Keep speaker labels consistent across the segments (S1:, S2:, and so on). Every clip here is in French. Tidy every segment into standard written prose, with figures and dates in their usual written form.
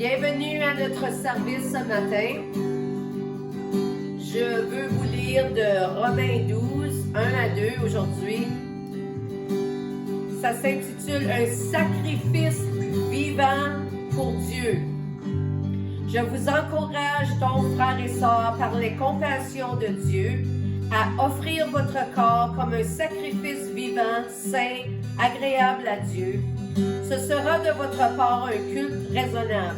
S1: Bienvenue à notre service ce matin. Je veux vous lire de Romains 12, 1 à 2 aujourd'hui. Ça s'intitule « Un sacrifice vivant pour Dieu ». Je vous encourage donc, frères et sœurs, par les compassions de Dieu, à offrir votre corps comme un sacrifice vivant, saint, agréable à Dieu. Ce sera de votre part un culte raisonnable.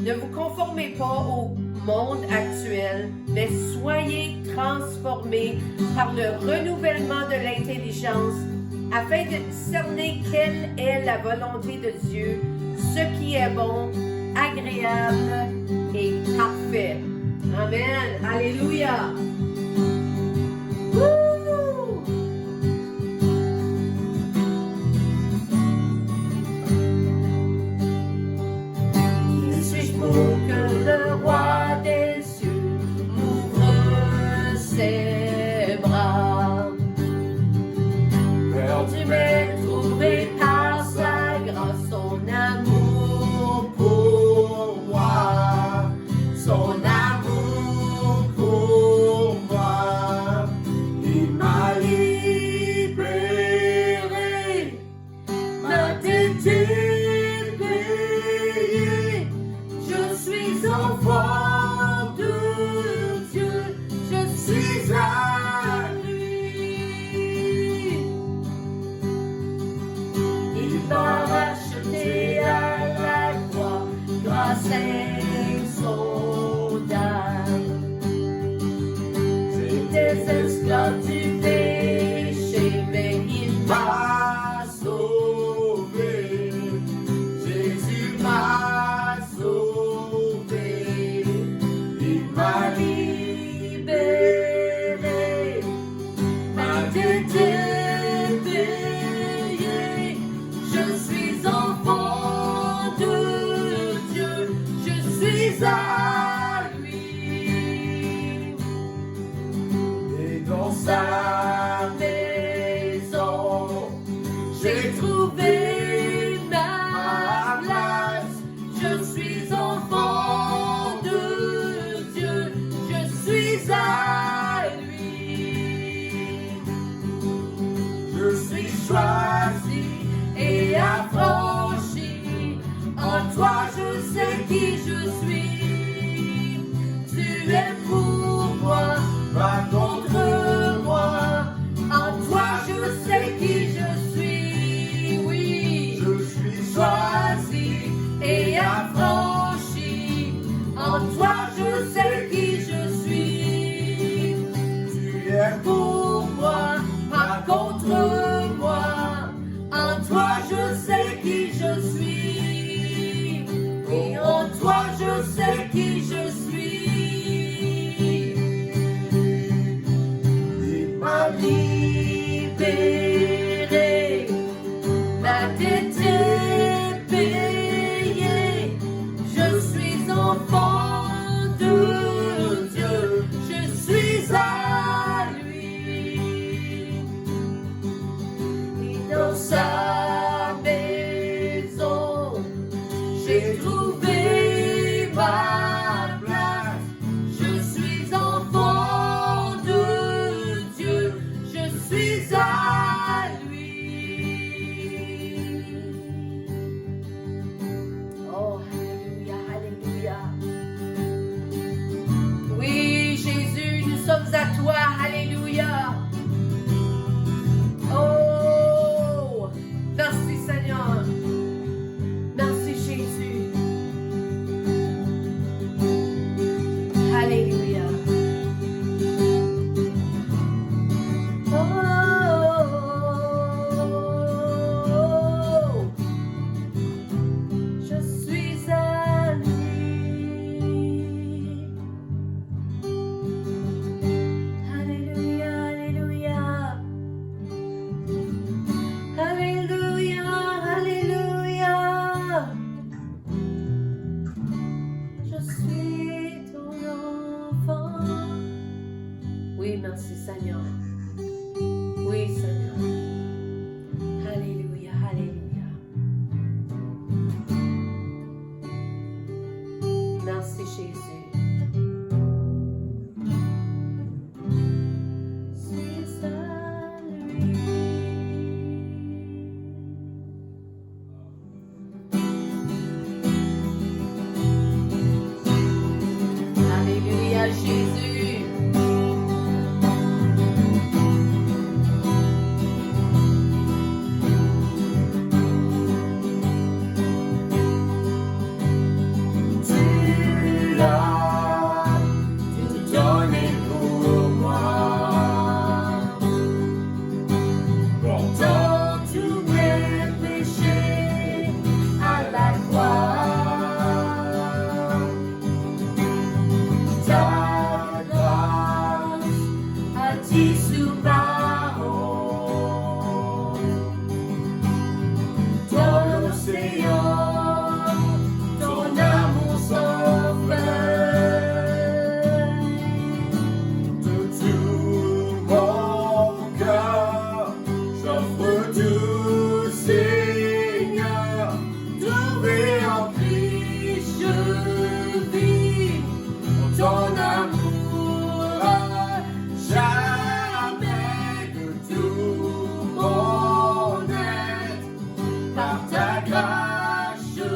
S1: Ne vous conformez pas au monde actuel, mais soyez transformés par le renouvellement de l'intelligence afin de discerner quelle est la volonté de Dieu, ce qui est bon, agréable et parfait. Amen. Alléluia. Pour que le roi des cieux m'ouvre ses bras. Perdu mais trouvé par sa grâce, son amour pour moi, son amour pour moi, il m'a libéré, m'a dédié. Enfant de Dieu, je suis à lui. Il m'a racheté à la croix grâce à son âme. J'étais esclave du péché, mais il m'a sauvé. Jésus m'a sauvé. M'a libéré, m'a dédié, je suis enfant de Dieu, je suis à lui. Et dans sa maison, j'ai trouvé ma place, je suis enfant de Dieu, je suis à lui. Je suis choisi et affranchi. En toi je sais qui je suis. Tu es pour moi, pas contre moi. En toi je sais qui je suis. Oui, je suis choisi et affranchi. En toi je sais qui je suis. Tu es pour moi, pas contre moi. En toi je sais qui je suis. Et en toi je sais qui je suis. Il m'a libéré, m'a dédié, payé. Je suis enfant de Dieu, je suis à lui. Et dans sa maison, j'ai trouvé ma place. Je suis enfant de Dieu, je suis à lui. Oh, alléluia, alléluia. Oui, Jésus, nous sommes à toi, alléluia. Oh, merci Seigneur. Merci Jésus. Alléluia. Oh, je suis à lui. Alléluia, alléluia. Alléluia,
S2: Par ta grâce, je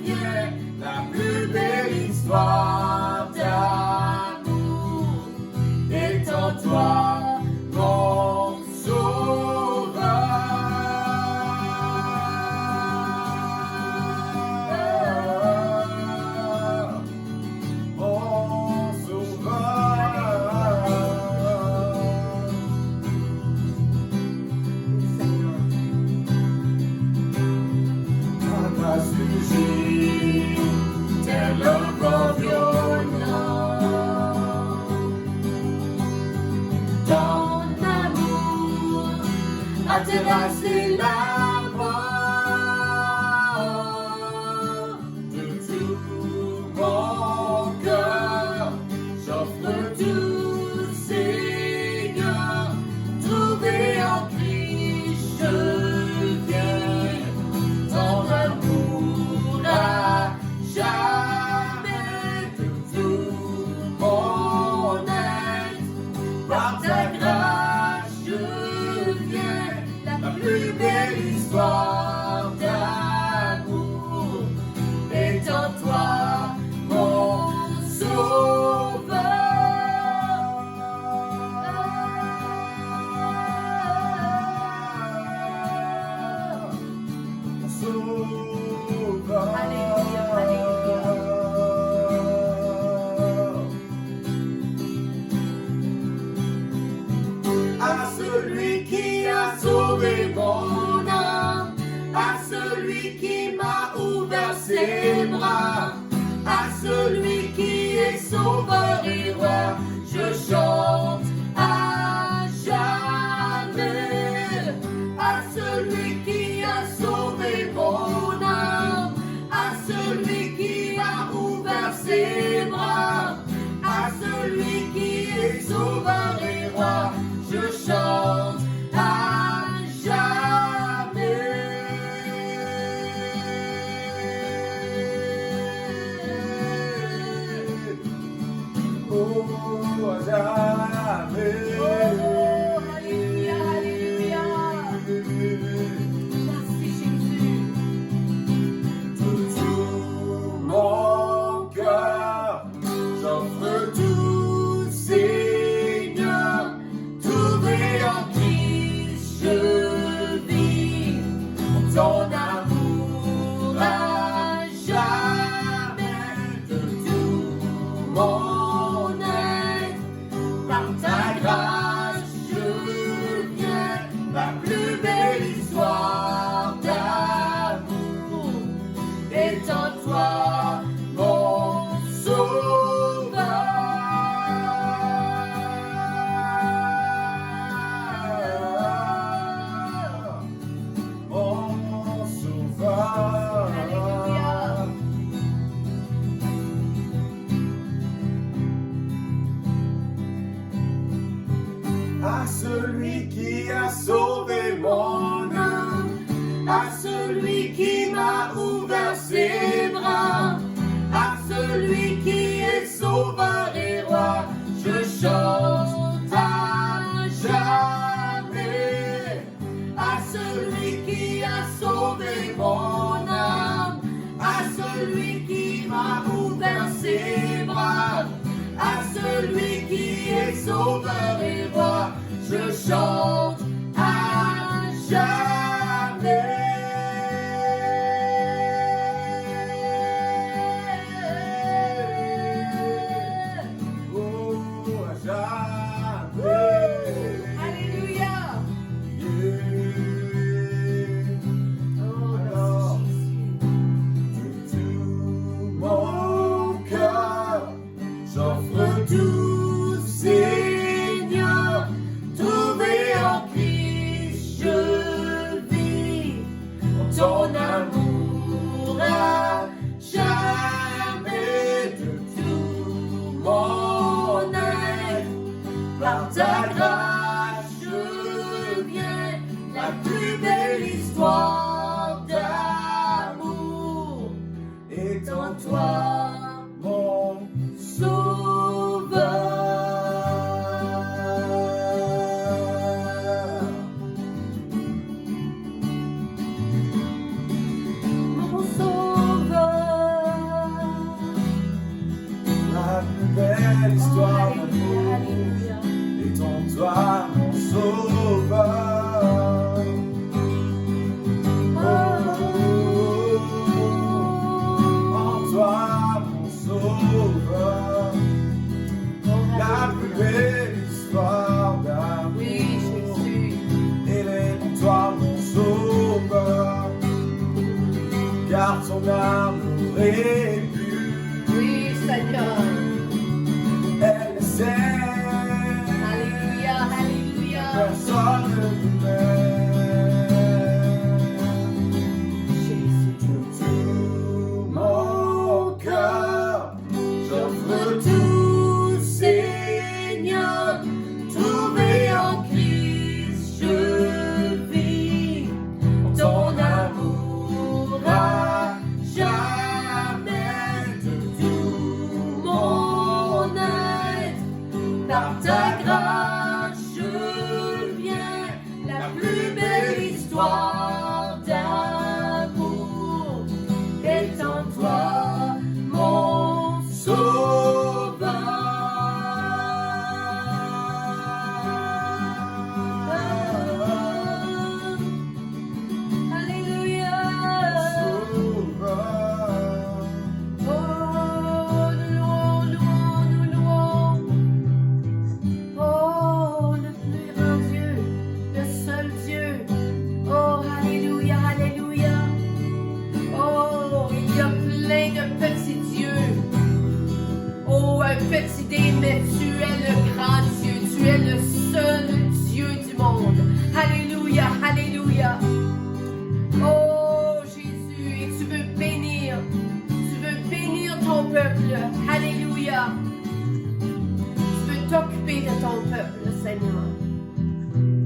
S2: viens, la plus belle histoire d'amour est en toi, mon sauveur. Mon sauveur. Ma sujet, tel un vent violent. Ton amour a terrassé la mort. De tout mon cœur, j'offre tout, Seigneur. Trouvé en Christ, je viens. Ton amour à jamais, de tout mon être. Par ta grâce, je viens, la plus belle histoire d'amour est en toi, mon sauveur.
S1: Alléluia, alléluia.
S2: À celui qui a sauvé mon âme, à celui qui m'a ouvert ses bras, à celui qui est sauveur et roi, je chante à jamais. À celui qui a sauvé mon âme, à celui qui a ouvert ses bras, à celui qui est sauveur et roi, je chante à jamais. Oh, à jamais.
S1: Oh, alléluia, alléluia. Merci Jésus.
S2: Tout mon cœur, j'offre tout, Seigneur. Trouvé en Christ, je vis. Ton amour à jamais, de tout mon être. Par ta grâce, je viens, la plus belle histoire d'amour est en toi, mon sauveur. Mon sauveur.
S1: Alléluia.
S2: À celui qui a sauvé mon âme, à celui qui m'a ouvert ses bras, à celui qui est sauveur et roi, je chante à jamais. À celui qui a sauvé mon âme, à celui qui m'a ouvert ses bras, à celui qui est sauveur et roi, je chante à jamais. Oh, à jamais.
S1: Alléluia.
S2: Yeah.
S1: Oh,
S2: Alors,
S1: merci Jésus.
S2: de tout mon cœur, j'offre tout, Seigneur. Trouvé en Christ, je vis. Ton amour à jamais, de tout mon être. Par ta grâce, je viens, la plus belle histoire d'amour est en toi, mon sauveur. car ton amour est pur.
S1: Oui, Seigneur.
S2: Elle sait,
S1: Alléluia, alléluia.
S2: personne ne m'aime.
S1: Jésus.
S2: De tout mon cœur, j'offre
S1: Tout, Seigneur, trouvé en Christ, je vis ton amour à jamais. De tout mon être, par ta grâce, je viens, la plus belle histoire d'amour est en toi, mon sauveur. Alléluia. Oh, nous louons, nous louons. Oh, le plus grand Dieu, le seul Dieu. Oh, alléluia, alléluia. Oh, il y a plein de petits dieux. Oh, un petit dé, mais tu es le grand Dieu. Tu es le seul Dieu du monde. Alléluia, alléluia. Oh, Jésus, et tu veux bénir ton peuple. Alléluia. Tu veux t'occuper de ton peuple, Seigneur.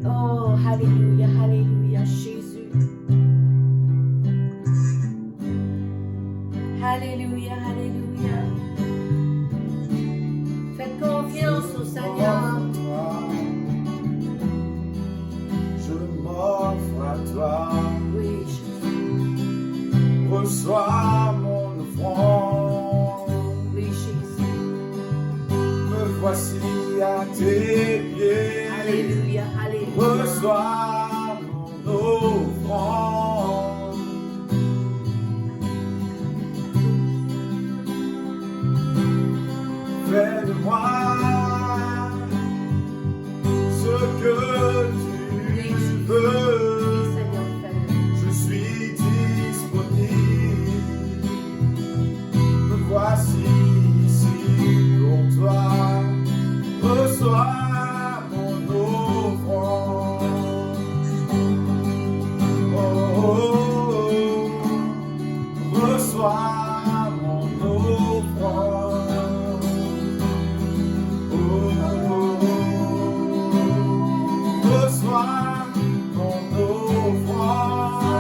S1: Oh, alléluia, alléluia, Jésus. Alléluia, alléluia. Faites confiance au Seigneur.
S2: Je m'offre à toi.
S1: Oui, Jésus.
S2: Reçois mon offrande.
S1: Oui, Jésus.
S2: Me voici à tes pieds.
S1: Alléluia, alléluia.
S2: Reçois mon offrande. Fais de moi ce que tu veux.
S1: Oui, Seigneur, fais-le.
S2: Je suis disponible. Me voici ici pour toi. Reçois mon offrande. Oh, oh, oh. Reçois mon offrande. Oh, oh, oh. Reçois mon offrande.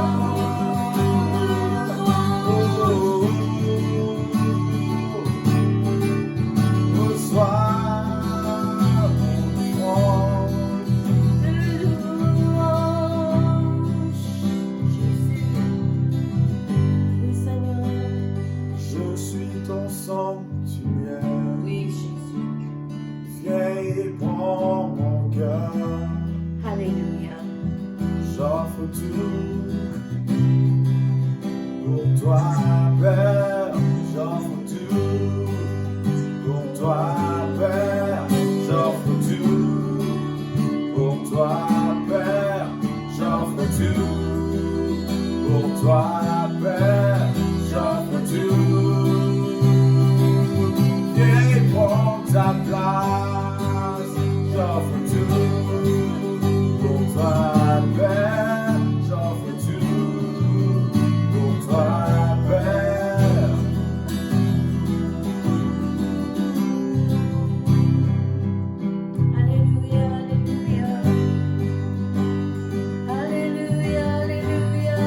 S2: Je suis ton sanctuaire.
S1: Oui, Jésus.
S2: Viens et prends mon cœur.
S1: Alléluia.
S2: J'offre tout pour toi, Père. J'offre tout pour toi, Père. J'offre tout pour toi, Père. J'offre tout pour toi, Père. J'offre tout. Viens et prends ta place. J'offre tout pour toi, Père. J'offre tout pour toi, Père.
S1: Alléluia, alléluia. Alléluia, alléluia.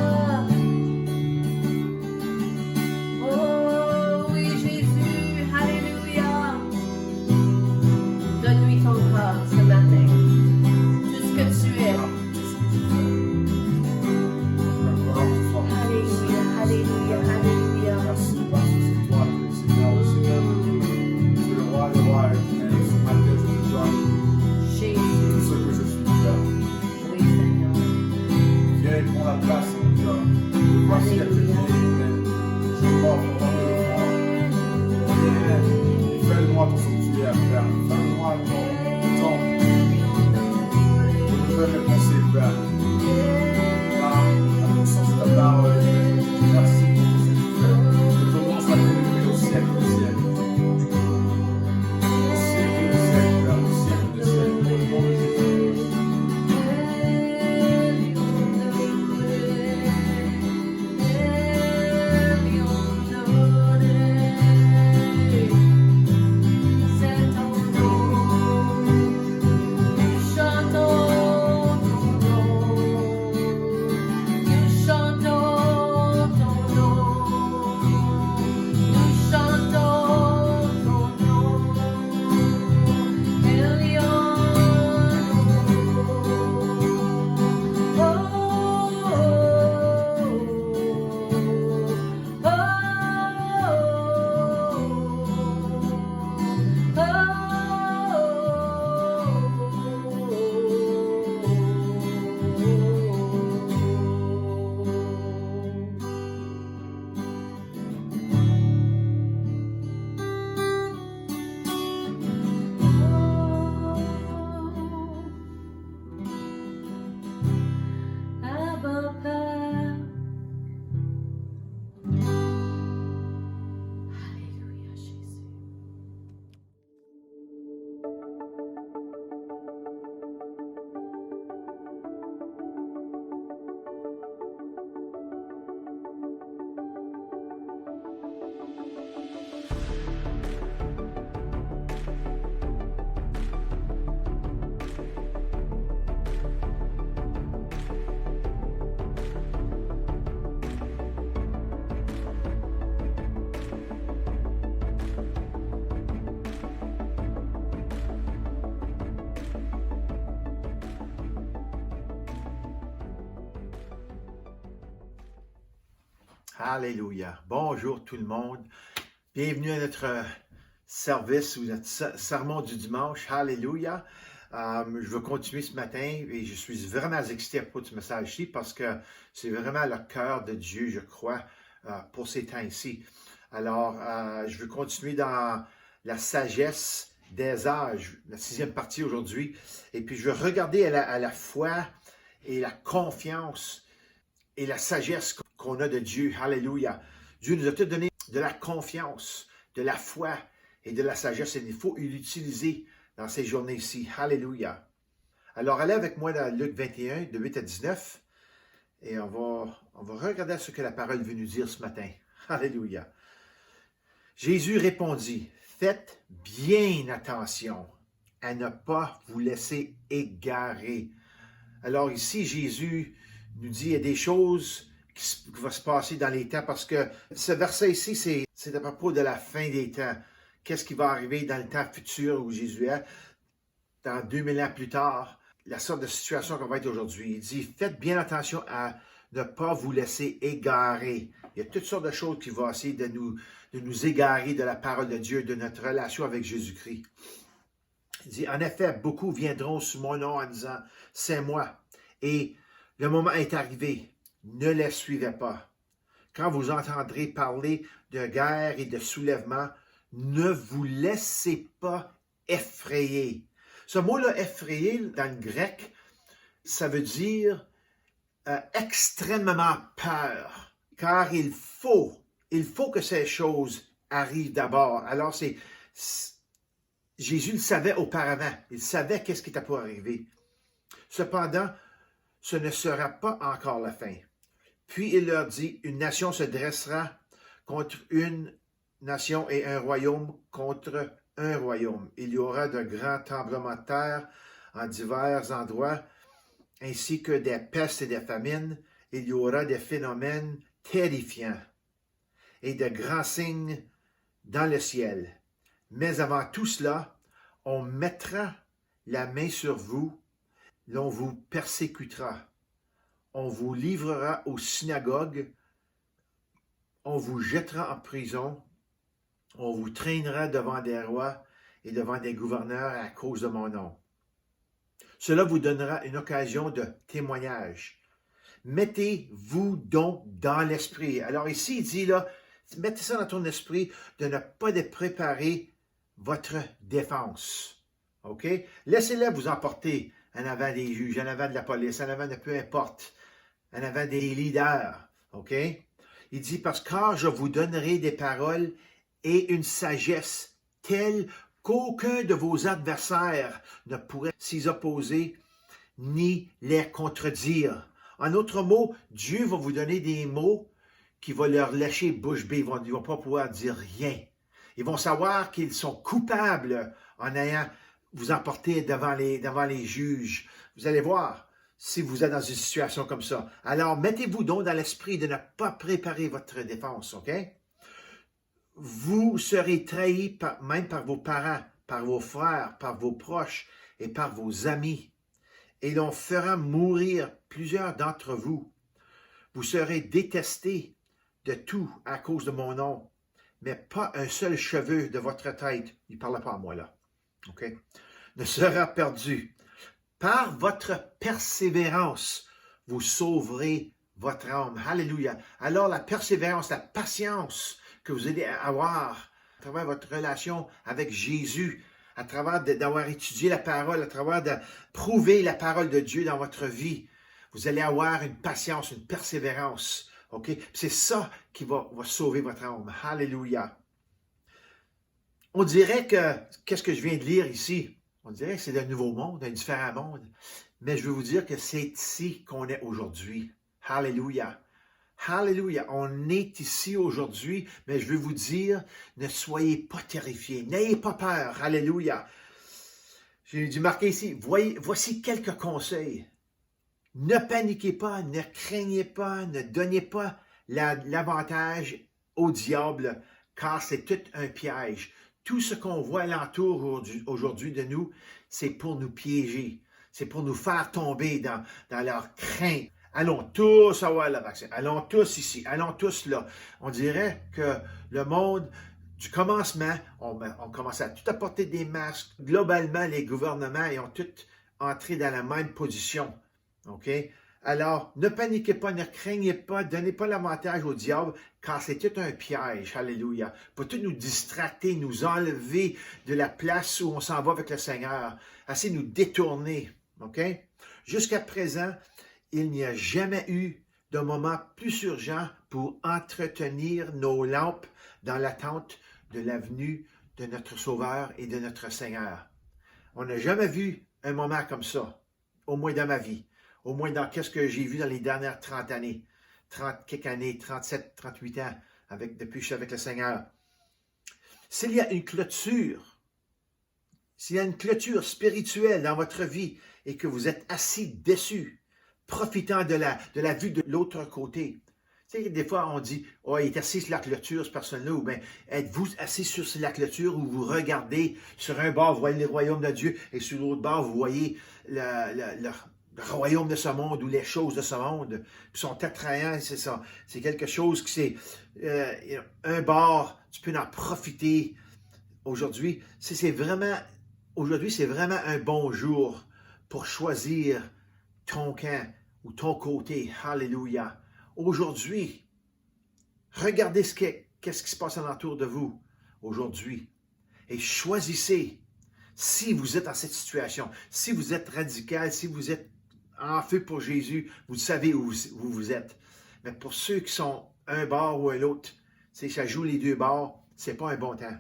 S3: Alléluia. Bonjour tout le monde. Bienvenue à notre service ou notre sermon du dimanche. Alléluia. Je veux continuer ce matin et je suis vraiment excité à propos de ce message-ci parce que c'est vraiment le cœur de Dieu, je crois, pour ces temps-ci. Alors, je veux continuer dans la sagesse des âges, la 6e partie aujourd'hui. Et puis, je veux regarder à la foi et la confiance et la sagesse qu'on a de Dieu. Alléluia. Dieu nous a tout donné de la confiance, de la foi et de la sagesse. Et il faut l'utiliser dans ces journées-ci. Alléluia. Alors, allez avec moi dans Luc 21, de 8 à 19. Et on va regarder ce que la parole veut nous dire ce matin. Alléluia. Jésus répondit, « Faites bien attention à ne pas vous laisser égarer. » Alors ici, Jésus nous dit, il y a des choses qui vont se passer dans les temps parce que ce verset ici, c'est à propos de la fin des temps. Qu'est-ce qui va arriver dans le temps futur où Jésus est, dans 2000 ans plus tard, la sorte de situation qu'on va être aujourd'hui. Il dit, faites bien attention à ne pas vous laisser égarer. Il y a toutes sortes de choses qui vont essayer de nous égarer de la parole de Dieu, de notre relation avec Jésus-Christ. Il dit, en effet, beaucoup viendront sous mon nom en disant, c'est moi. Et le moment est arrivé. Ne les suivez pas. Quand vous entendrez parler de guerre et de soulèvement, ne vous laissez pas effrayer. Ce mot-là, effrayer, dans le grec, ça veut dire extrêmement peur. Car il faut que ces choses arrivent d'abord. Alors, Jésus le savait auparavant. Il savait qu'est-ce qui était pour arriver. Cependant, ce ne sera pas encore la fin. Puis il leur dit, une nation se dressera contre une nation et un royaume contre un royaume. Il y aura de grands tremblements de terre en divers endroits, ainsi que des pestes et des famines. Il y aura des phénomènes terrifiants et de grands signes dans le ciel. Mais avant tout cela, on mettra la main sur vous, l'on vous persécutera. On vous livrera aux synagogues, on vous jettera en prison, on vous traînera devant des rois et devant des gouverneurs à cause de mon nom. Cela vous donnera une occasion de témoignage. Mettez-vous donc dans l'esprit. Alors ici, il dit là, mettez ça dans ton esprit de ne pas de préparer votre défense. OK? Laissez-les vous emporter en avant des juges, en avant de la police, en avant de peu importe, en avant des leaders. OK? Il dit, parce que car je vous donnerai des paroles et une sagesse telle qu'aucun de vos adversaires ne pourrait s'y opposer ni les contredire. En d'autres mots, Dieu va vous donner des mots qui vont leur lâcher bouche bée. Ils ne vont pas pouvoir dire rien. Ils vont savoir qu'ils sont coupables en ayant vous emporter devant les juges. Vous allez voir si vous êtes dans une situation comme ça. Alors, mettez-vous donc dans l'esprit de ne pas préparer votre défense, OK? Vous serez trahis même par vos parents, par vos frères, par vos proches et par vos amis. Et l'on fera mourir plusieurs d'entre vous. Vous serez détestés de tout à cause de mon nom, mais pas un seul cheveu de votre tête, il ne parle pas à moi là, OK? Ne sera perdu. Par votre persévérance, vous sauverez votre âme. Alléluia. Alors la persévérance, la patience que vous allez avoir à travers votre relation avec Jésus, à travers d'avoir étudié la parole, à travers de prouver la parole de Dieu dans votre vie, vous allez avoir une patience, une persévérance. OK? C'est ça qui va sauver votre âme. Alléluia. On dirait que, qu'est-ce que je viens de lire ici? On dirait que c'est un nouveau monde, un différent monde. Mais je veux vous dire que c'est ici qu'on est aujourd'hui. Alléluia. Alléluia. On est ici aujourd'hui, mais je veux vous dire, ne soyez pas terrifiés. N'ayez pas peur. Alléluia. J'ai dû marquer ici, voici quelques conseils. Ne paniquez pas, ne craignez pas, ne donnez pas l'avantage au diable, car c'est tout un piège. Tout ce qu'on voit alentour aujourd'hui de nous, c'est pour nous piéger. C'est pour nous faire tomber dans leur crainte. Allons tous avoir le vaccin. Allons tous ici. Allons tous là. On dirait que le monde, du commencement, on commence à tout apporter des masques. Globalement, les gouvernements ils ont tous entré dans la même position. OK? Alors, ne paniquez pas, ne craignez pas, donnez pas l'avantage au diable, car c'est tout un piège, alléluia, pour tout nous distracter, nous enlever de la place où on s'en va avec le Seigneur, assez nous détourner, OK? Jusqu'à présent, il n'y a jamais eu de moment plus urgent pour entretenir nos lampes dans l'attente de la venue de notre Sauveur et de notre Seigneur. On n'a jamais vu un moment comme ça, au moins dans ma vie. Au moins dans qu'est-ce que j'ai vu dans les dernières 30 années, 30 quelques années, 37, 38 ans, depuis que je suis avec le Seigneur. S'il y a une clôture spirituelle dans votre vie et que vous êtes assis dessus, profitant de la vue de l'autre côté. Tu sais, des fois, on dit, « Oh, il est assis sur la clôture, cette personne-là. » Ou bien, êtes-vous assis sur la clôture où vous regardez sur un bord, vous voyez le royaume de Dieu, et sur l'autre bord, vous voyez le royaume de ce monde ou les choses de ce monde qui sont attrayants, c'est ça. C'est quelque chose qui c'est un bord, tu peux en profiter aujourd'hui. Aujourd'hui, c'est vraiment un bon jour pour choisir ton camp ou ton côté. Alléluia. Aujourd'hui, regardez qu'est-ce qui se passe alentour de vous aujourd'hui et choisissez si vous êtes dans cette situation, si vous êtes radical, si vous êtes en feu pour Jésus, vous savez où vous êtes. Mais pour ceux qui sont un bord ou un autre, ça joue les deux bords, c'est pas un bon temps.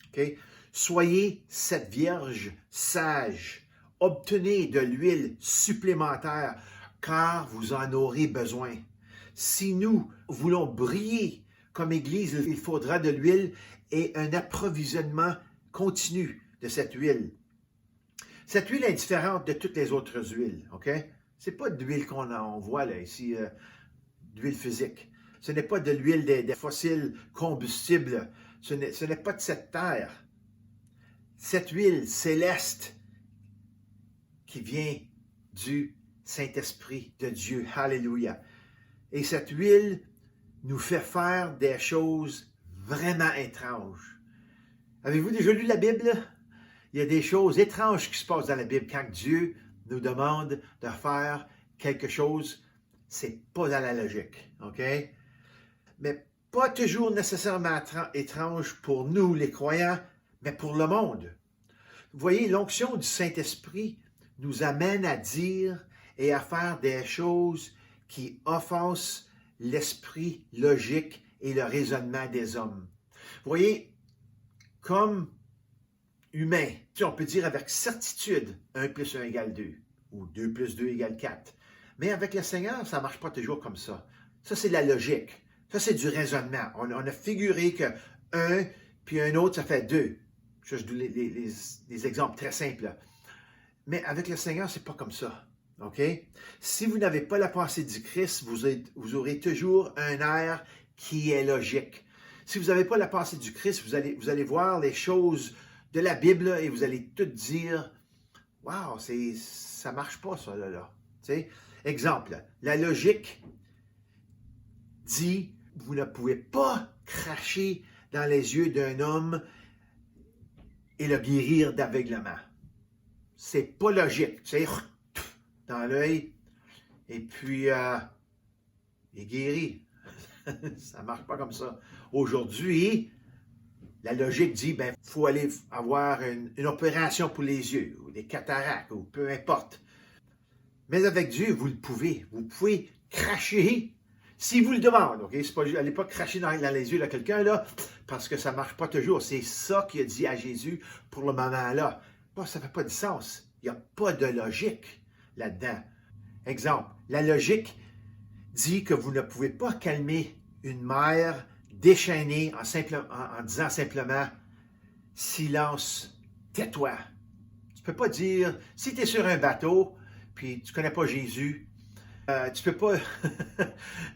S3: Okay? Soyez cette vierge sage. Obtenez de l'huile supplémentaire, car vous en aurez besoin. Si nous voulons briller comme Église, il faudra de l'huile et un approvisionnement continu de cette huile. Cette huile est différente de toutes les autres huiles, OK? Ce n'est pas de l'huile qu'on voit là, ici, d'huile physique. Ce n'est pas de l'huile des fossiles combustibles. Ce n'est pas de cette terre. Cette huile céleste qui vient du Saint-Esprit de Dieu. Alléluia. Et cette huile nous fait faire des choses vraiment étranges. Avez-vous déjà lu la Bible? Il y a des choses étranges qui se passent dans la Bible quand Dieu nous demande de faire quelque chose, c'est pas dans la logique, OK? Mais pas toujours nécessairement étrange pour nous, les croyants, mais pour le monde. Vous voyez, l'onction du Saint-Esprit nous amène à dire et à faire des choses qui offensent l'esprit logique et le raisonnement des hommes. Vous voyez, comme humain, on peut dire avec certitude 1 plus 1 égale 2 ou 2 plus 2 égale 4. Mais avec le Seigneur, ça ne marche pas toujours comme ça. Ça, c'est de la logique. Ça, c'est du raisonnement. On a figuré que 1 puis un autre, ça fait 2. Je donne des exemples très simples. Mais avec le Seigneur, ce n'est pas comme ça. OK? Si vous n'avez pas la pensée du Christ, vous aurez toujours un air qui est logique. Si vous n'avez pas la pensée du Christ, vous allez voir les choses de la Bible et vous allez tout dire « Wow, ça ne marche pas ça là. » Exemple, la logique dit « Vous ne pouvez pas cracher dans les yeux d'un homme et le guérir d'aveuglement. » C'est pas logique. Tu sais, dans l'œil, et puis il est guéri. Ça ne marche pas comme ça. Aujourd'hui, la logique dit, ben, il faut aller avoir une opération pour les yeux, ou des cataractes, ou peu importe. Mais avec Dieu, vous le pouvez. Vous pouvez cracher s'il vous le demande. Okay? Allez pas cracher dans les yeux de quelqu'un, là, parce que ça ne marche pas toujours. C'est ça qu'il a dit à Jésus pour le moment-là. Bon, ça ne fait pas de sens. Il n'y a pas de logique là-dedans. Exemple, la logique dit que vous ne pouvez pas calmer une mère déchaînée en disant simplement « Silence, tais-toi ». Tu ne peux pas dire, si tu es sur un bateau, puis tu ne connais pas Jésus, tu ne peux pas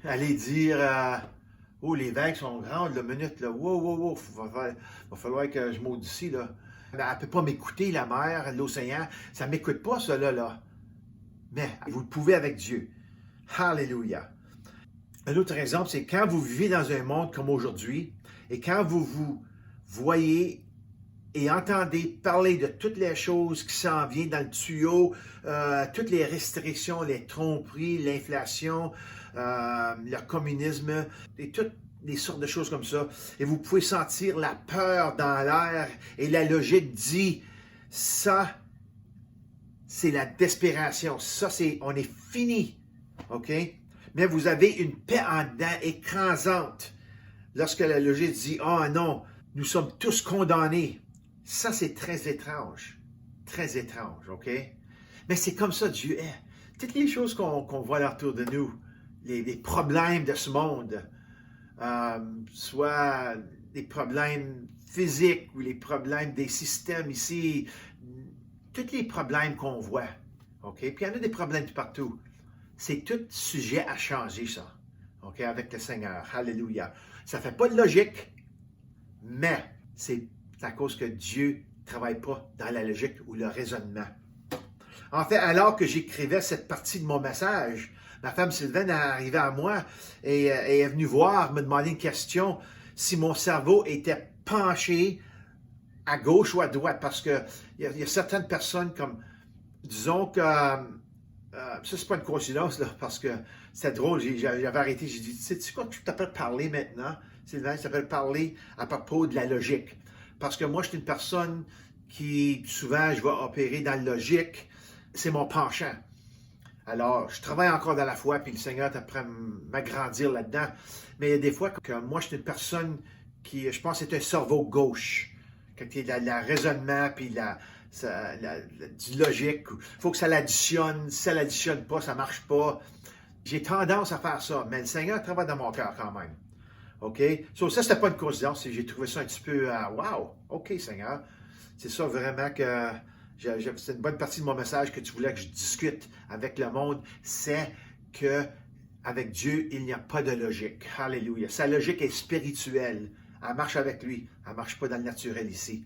S3: aller dire « Oh, les vagues sont grandes, la minute, là, wow, va falloir que je maudisse là. » Elle ne peut pas m'écouter, la mer, l'océan. Ça ne m'écoute pas, ça, là. Mais vous le pouvez avec Dieu. Alléluia. Un autre exemple, c'est quand vous vivez dans un monde comme aujourd'hui et quand vous vous voyez et entendez parler de toutes les choses qui s'en viennent dans le tuyau, toutes les restrictions, les tromperies, l'inflation, le communisme et toutes les sortes de choses comme ça. Et vous pouvez sentir la peur dans l'air et la logique dit, ça, c'est la desperation. Ça, on est fini. OK? Mais vous avez une paix en dedans écrasante lorsque la logique dit, oh non, nous sommes tous condamnés. Ça, c'est très étrange. Très étrange, OK? Mais c'est comme ça Dieu est. Toutes les choses qu'on voit autour de nous, les problèmes de ce monde, soit les problèmes physiques ou les problèmes des systèmes ici, tous les problèmes qu'on voit, OK? Puis il y en a des problèmes de partout. C'est tout sujet à changer, ça, OK? Avec le Seigneur. Alléluia. Ça ne fait pas de logique, mais c'est à cause que Dieu ne travaille pas dans la logique ou le raisonnement. En fait, alors que j'écrivais cette partie de mon message, ma femme Sylvaine est arrivée à moi et est venue voir, me demander une question, si mon cerveau était penché à gauche ou à droite, parce qu'il y a certaines personnes comme, disons que, ça c'est pas une coïncidence, là, parce que c'était drôle, j'avais arrêté, j'ai dit, tu sais quoi, tu t'appelles parler maintenant, Sylvain, tu t'appelles parler à propos de la logique. Parce que moi, je suis une personne qui, souvent, je vais opérer dans la logique, c'est mon penchant. Alors, je travaille encore dans la foi, puis le Seigneur t'apprend à m'agrandir là-dedans. Mais il y a des fois que moi, je suis une personne qui, je pense, c'est un cerveau gauche. Quand il y a le raisonnement, puis du logique. Il faut que ça l'additionne. Si ça ne l'additionne pas, ça ne marche pas. J'ai tendance à faire ça, mais le Seigneur travaille dans mon cœur quand même. OK? So, ça, c'était pas une coïncidence. J'ai trouvé ça un petit peu, wow, OK, Seigneur. C'est ça vraiment que, c'est une bonne partie de mon message que tu voulais que je discute avec le monde. C'est que avec Dieu, il n'y a pas de logique. Alléluia. Sa logique est spirituelle. Elle marche avec lui. Elle ne marche pas dans le naturel ici.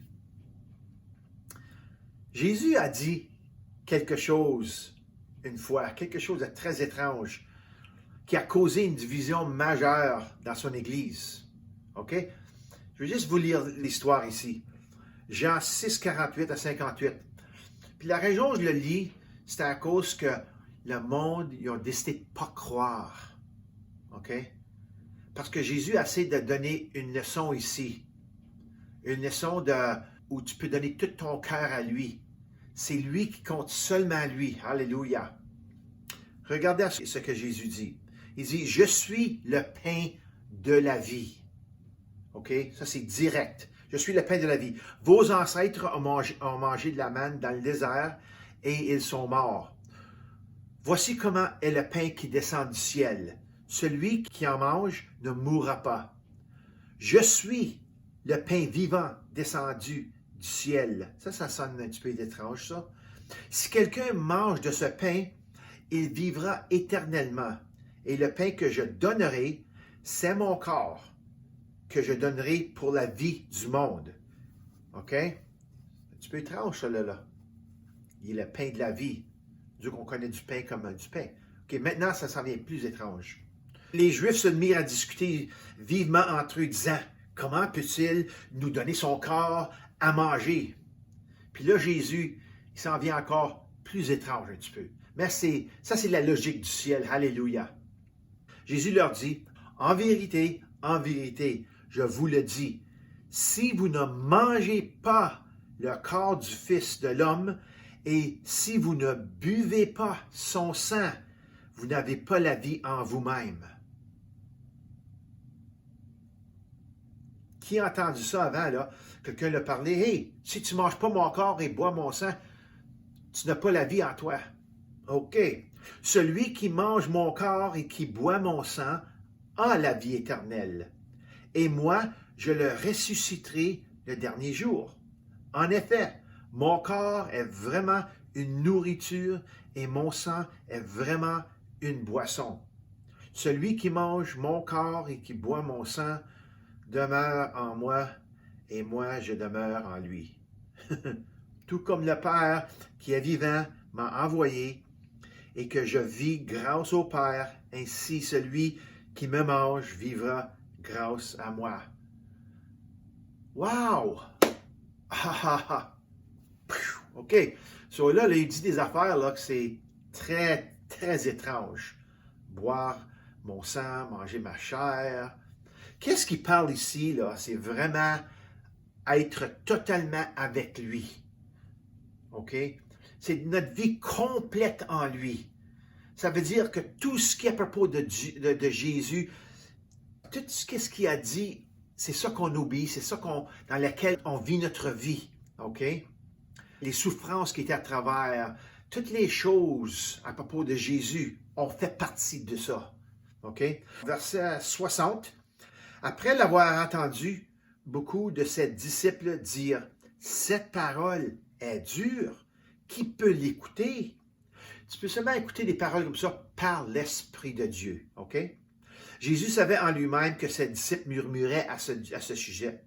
S3: Jésus a dit quelque chose une fois, quelque chose de très étrange, qui a causé une division majeure dans son Église. OK? Je vais juste vous lire l'histoire ici. Jean 6, 48 à 58. Puis la raison où je le lis, c'est à cause que le monde, ils ont décidé de ne pas croire. OK? Parce que Jésus a essayé de donner une leçon ici. Une leçon où tu peux donner tout ton cœur à lui. C'est lui qui compte seulement à lui. Alléluia. Regardez ce que Jésus dit. Il dit, je suis le pain de la vie. OK? Ça, c'est direct. Je suis le pain de la vie. Vos ancêtres ont mangé de la manne dans le désert et ils sont morts. Voici comment est le pain qui descend du ciel. Celui qui en mange ne mourra pas. Je suis le pain vivant descendu du ciel. Ça sonne un petit peu étrange, ça. Si quelqu'un mange de ce pain, il vivra éternellement. Et le pain que je donnerai, c'est mon corps, que je donnerai pour la vie du monde. OK? Un petit peu étrange, ça, là. Il est le pain de la vie. Dieu qu'on connaît du pain comme du pain. OK, maintenant, ça s'en vient plus étrange. Les Juifs se mirent à discuter vivement entre eux, disant, comment peut-il nous donner son corps à manger? Puis là, Jésus, il s'en vient encore plus étrange un petit peu. Mais ça, c'est la logique du ciel. Alléluia. Jésus leur dit, en vérité, je vous le dis, si vous ne mangez pas le corps du Fils de l'homme et si vous ne buvez pas son sang, vous n'avez pas la vie en vous-même. Qui a entendu ça avant, là? Quelqu'un l'a parlé, hey, si tu ne manges pas mon corps et bois mon sang, tu n'as pas la vie en toi. OK. Celui qui mange mon corps et qui boit mon sang a la vie éternelle. Et moi, je le ressusciterai le dernier jour. En effet, mon corps est vraiment une nourriture et mon sang est vraiment une boisson. Celui qui mange mon corps et qui boit mon sang demeure en moi et moi je demeure en lui. Tout comme le Père qui est vivant m'a envoyé et que je vis grâce au Père, ainsi celui qui me mange vivra grâce à moi. Wow! Ah, ah, ah. OK. So là, il dit des affaires là, que c'est très, très étrange. Boire mon sang, manger ma chair. Qu'est-ce qu'il parle ici, là? C'est vraiment être totalement avec lui. OK? C'est notre vie complète en lui. Ça veut dire que tout ce qui est à propos de Jésus, tout ce qu'il a dit, c'est ça qu'on oublie, c'est ça dans lequel on vit notre vie. OK? Les souffrances qui étaient à travers, toutes les choses à propos de Jésus, on fait partie de ça. OK? Verset 60. Après l'avoir entendu, beaucoup de ses disciples dirent, « Cette parole est dure. Qui peut l'écouter? » Tu peux seulement écouter des paroles comme ça par l'Esprit de Dieu. OK? Jésus savait en lui-même que ses disciples murmuraient à ce sujet.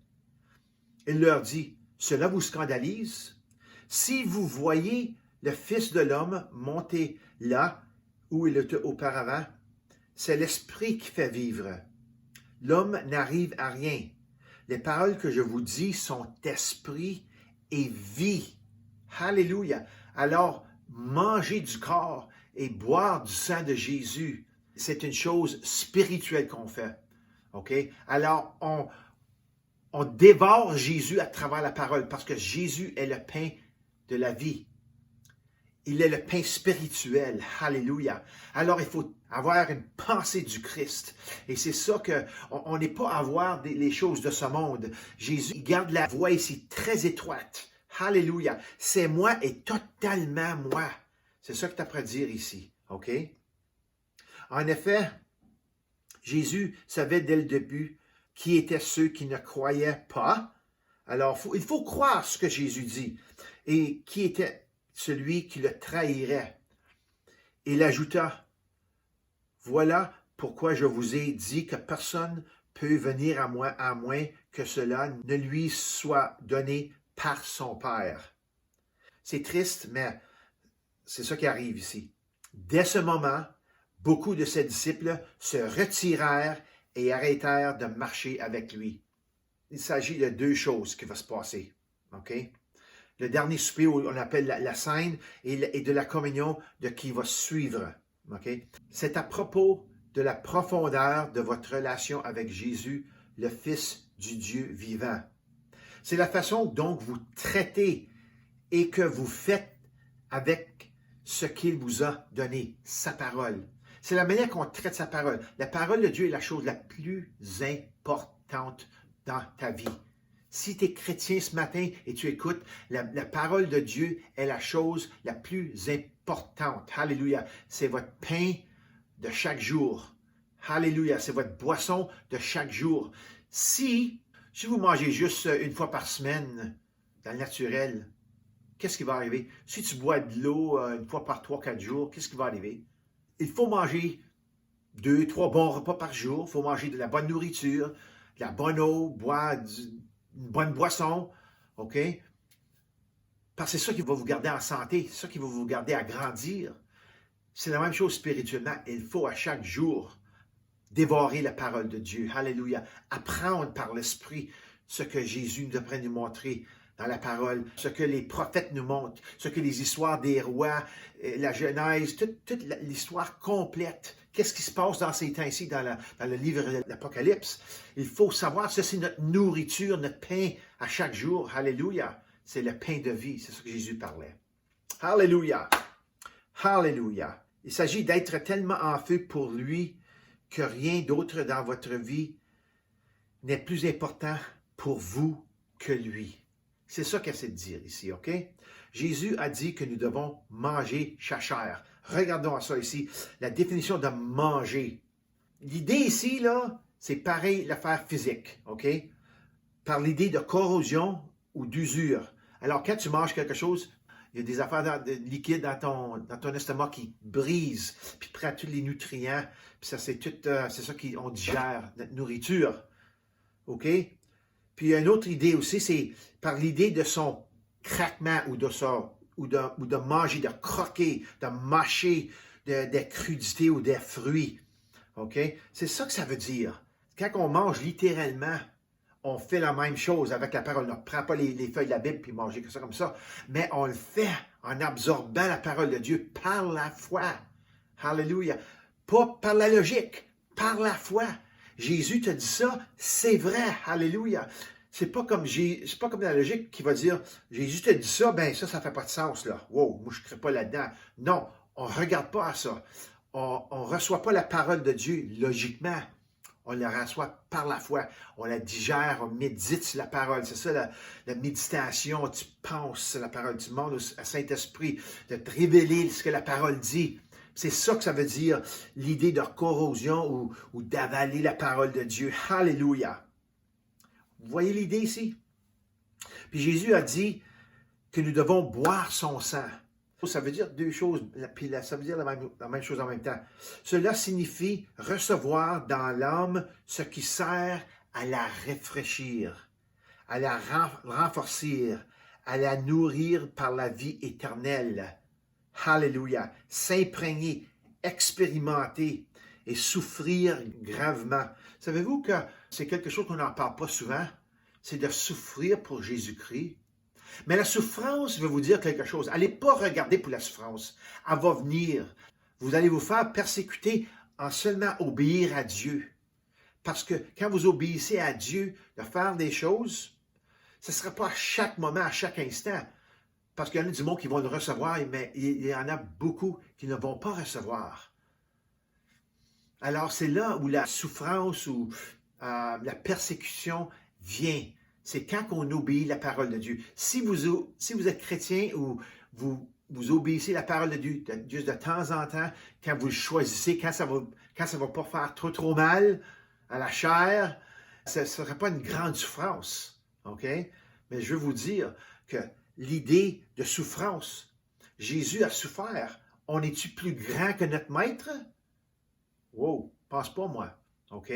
S3: Il leur dit, « Cela vous scandalise? Si vous voyez le Fils de l'homme monter là où il était auparavant, c'est l'Esprit qui fait vivre. L'homme n'arrive à rien. Les paroles que je vous dis sont esprit et vie. » Alléluia. Alors, manger du corps et boire du sang de Jésus, c'est une chose spirituelle qu'on fait. OK? Alors, on dévore Jésus à travers la parole parce que Jésus est le pain de la vie. Il est le pain spirituel. Alléluia. Alors, il faut avoir une pensée du Christ. Et c'est ça qu'on n'est pas à voir les choses de ce monde. Jésus il garde la voie ici très étroite. Alléluia. C'est moi et totalement moi. C'est ça que tu as à dire ici. OK? En effet, Jésus savait dès le début qui étaient ceux qui ne croyaient pas. Alors, il faut croire ce que Jésus dit. Et qui était celui qui le trahirait. Il ajouta, « Voilà pourquoi je vous ai dit que personne peut venir à moi à moins que cela ne lui soit donné par son Père. » C'est triste, mais c'est ça qui arrive ici. Dès ce moment, beaucoup de ses disciples se retirèrent et arrêtèrent de marcher avec lui. Il s'agit de deux choses qui vont se passer. OK? Le dernier souper, on appelle la scène, et de la communion de qui va suivre. Okay? C'est à propos de la profondeur de votre relation avec Jésus, le Fils du Dieu vivant. C'est la façon dont vous traitez et que vous faites avec ce qu'il vous a donné, sa parole. C'est la manière qu'on traite sa parole. La parole de Dieu est la chose la plus importante dans ta vie. Si tu es chrétien ce matin et tu écoutes, la parole de Dieu est la chose la plus importante. Alléluia. C'est votre pain de chaque jour. Alléluia. C'est votre boisson de chaque jour. Si vous mangez juste une fois par semaine dans le naturel, qu'est-ce qui va arriver? Si tu bois de l'eau une fois par 3-4 jours, qu'est-ce qui va arriver? Il faut manger 2-3 bons repas par jour. Il faut manger de la bonne nourriture, de la bonne eau, boire une bonne boisson, OK? Parce que c'est ça qui va vous garder en santé, c'est ça qui va vous garder à grandir. C'est la même chose spirituellement. Il faut à chaque jour dévorer la parole de Dieu. Alléluia. Apprendre par l'Esprit ce que Jésus nous a nous montrer dans la parole, ce que les prophètes nous montrent, ce que les histoires des rois, la Genèse, toute l'histoire complète. Qu'est-ce qui se passe dans ces temps-ci, dans le livre de l'Apocalypse? Il faut savoir, ça c'est notre nourriture, notre pain à chaque jour. Alléluia. C'est le pain de vie. C'est ce que Jésus parlait. Alléluia. Alléluia. Il s'agit d'être tellement en feu pour lui que rien d'autre dans votre vie n'est plus important pour vous que lui. C'est ça qu'il essaie de dire ici, OK? Jésus a dit que nous devons manger sa chair. Regardons à ça ici, la définition de manger. L'idée ici, là, c'est pareil l'affaire physique, OK? Par l'idée de corrosion ou d'usure. Alors, quand tu manges quelque chose, il y a des affaires liquides dans ton estomac qui brisent, puis prend tous les nutriments, puis ça, c'est ça qu'on digère, notre nourriture, OK? Puis, il y a une autre idée aussi, c'est par l'idée de son craquement ou de manger, de croquer, de mâcher, des crudités ou des fruits. OK? C'est ça que ça veut dire. Quand on mange littéralement, on fait la même chose avec la parole. On ne prend pas les feuilles de la Bible puis manger que ça comme ça, mais on le fait en absorbant la parole de Dieu par la foi. Hallelujah. Pas par la logique, par la foi. Jésus te dit ça, c'est vrai. Hallelujah. C'est pas comme la logique qui va dire Jésus te dit ça, ben ça fait pas de sens là. Wow, moi je ne crée pas là-dedans. Non, on ne regarde pas à ça. On ne reçoit pas la parole de Dieu logiquement. On la reçoit par la foi. On la digère, on médite sur la parole. C'est ça la méditation. Tu penses sur la parole. Tu demandes au Saint-Esprit de te révéler ce que la parole dit. C'est ça que ça veut dire, l'idée de corrosion ou d'avaler la parole de Dieu. Alléluia. Vous voyez l'idée ici? Puis Jésus a dit que nous devons boire son sang. Ça veut dire deux choses, puis ça veut dire la même chose en même temps. Cela signifie recevoir dans l'âme ce qui sert à la rafraîchir, à la renforcer, à la nourrir par la vie éternelle. Alléluia. S'imprégner, expérimenter et souffrir gravement. Savez-vous que c'est quelque chose qu'on n'en parle pas souvent? C'est de souffrir pour Jésus-Christ. Mais la souffrance veut vous dire quelque chose. Allez pas regarder pour la souffrance. Elle va venir. Vous allez vous faire persécuter en seulement obéir à Dieu. Parce que quand vous obéissez à Dieu de faire des choses, ce ne sera pas à chaque moment, à chaque instant. Parce qu'il y en a du monde qui vont le recevoir, mais il y en a beaucoup qui ne vont pas recevoir. Alors c'est là où la souffrance ou la persécution vient. C'est quand on obéit la parole de Dieu. Si vous êtes chrétien ou vous obéissez la parole de Dieu juste de temps en temps, quand vous le choisissez, quand ça va pas faire trop mal à la chair, ce ne sera pas une grande souffrance. OK? Mais je veux vous dire que l'idée de souffrance, Jésus a souffert. On est-tu plus grand que notre maître? Wow, pense pas moi. OK?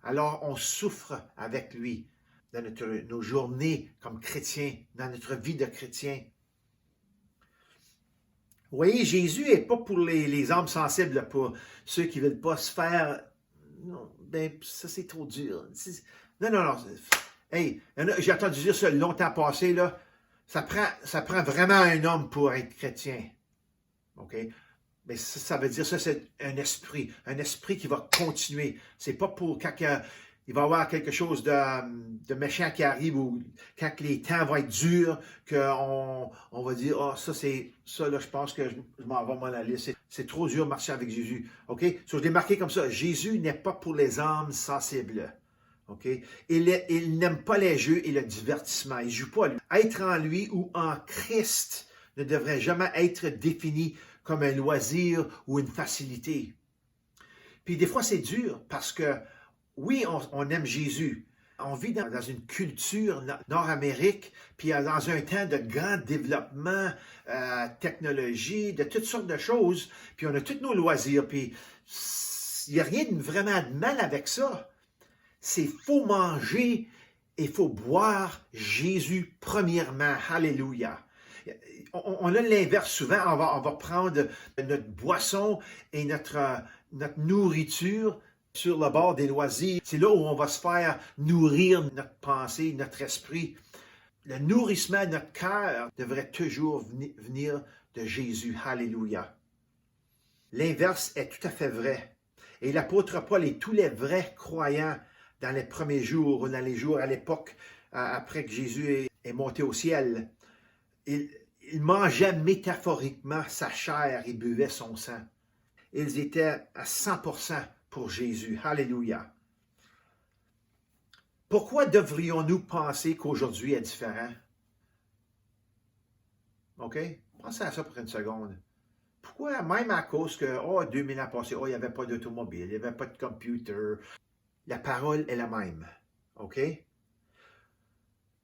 S3: Alors, on souffre avec lui dans nos journées comme chrétiens, dans notre vie de chrétien. Vous voyez, Jésus n'est pas pour les âmes sensibles, pour ceux qui ne veulent pas se faire... Non, ben, ça c'est trop dur. Non. Hey, j'ai entendu dire ça longtemps passé, là. Ça prend vraiment un homme pour être chrétien. OK? Mais ça veut dire, ça c'est un esprit qui va continuer. C'est pas pour quand il va y avoir quelque chose de méchant qui arrive ou quand les temps vont être durs, qu'on va dire, oh, ça là, je pense que je m'en vais m'en aller. C'est trop dur de marcher avec Jésus. OK? So, je l'ai marqué comme ça. Jésus n'est pas pour les âmes sensibles. OK? Il n'aime pas les jeux et le divertissement. Il ne joue pas. Être en lui ou en Christ ne devrait jamais être défini comme un loisir ou une facilité. Puis des fois, c'est dur parce que, oui, on aime Jésus. On vit dans une culture nord-amérique, puis dans un temps de grand développement, technologie, de toutes sortes de choses, puis on a tous nos loisirs, puis il n'y a rien vraiment de mal avec ça. C'est faut manger et faut boire Jésus premièrement. Alléluia. On a l'inverse souvent. On va prendre notre boisson et notre nourriture sur le bord des loisirs. C'est là où on va se faire nourrir notre pensée, notre esprit. Le nourrissement de notre cœur devrait toujours venir de Jésus. Alléluia. L'inverse est tout à fait vrai. Et l'apôtre Paul et tous les vrais croyants dans les premiers jours, ou dans les jours à l'époque, après que Jésus est monté au ciel, il mangeait métaphoriquement sa chair et buvait son sang. Ils étaient à 100% pour Jésus. Alléluia. Pourquoi devrions-nous penser qu'aujourd'hui est différent? OK? Pensez à ça pour une seconde. Pourquoi, même à cause que, 2000 ans passés, il n'y avait pas d'automobile, il n'y avait pas de computer, la parole est la même. OK?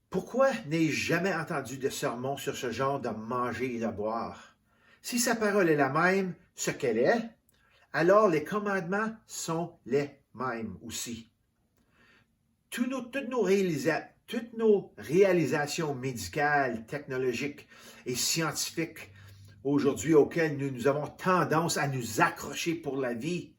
S3: Pourquoi n'ai-je jamais entendu de sermon sur ce genre de manger et de boire? Si sa parole est la même, ce qu'elle est, alors les commandements sont les mêmes aussi. Toutes nos réalisations médicales, technologiques et scientifiques aujourd'hui auxquels nous avons tendance à nous accrocher pour la vie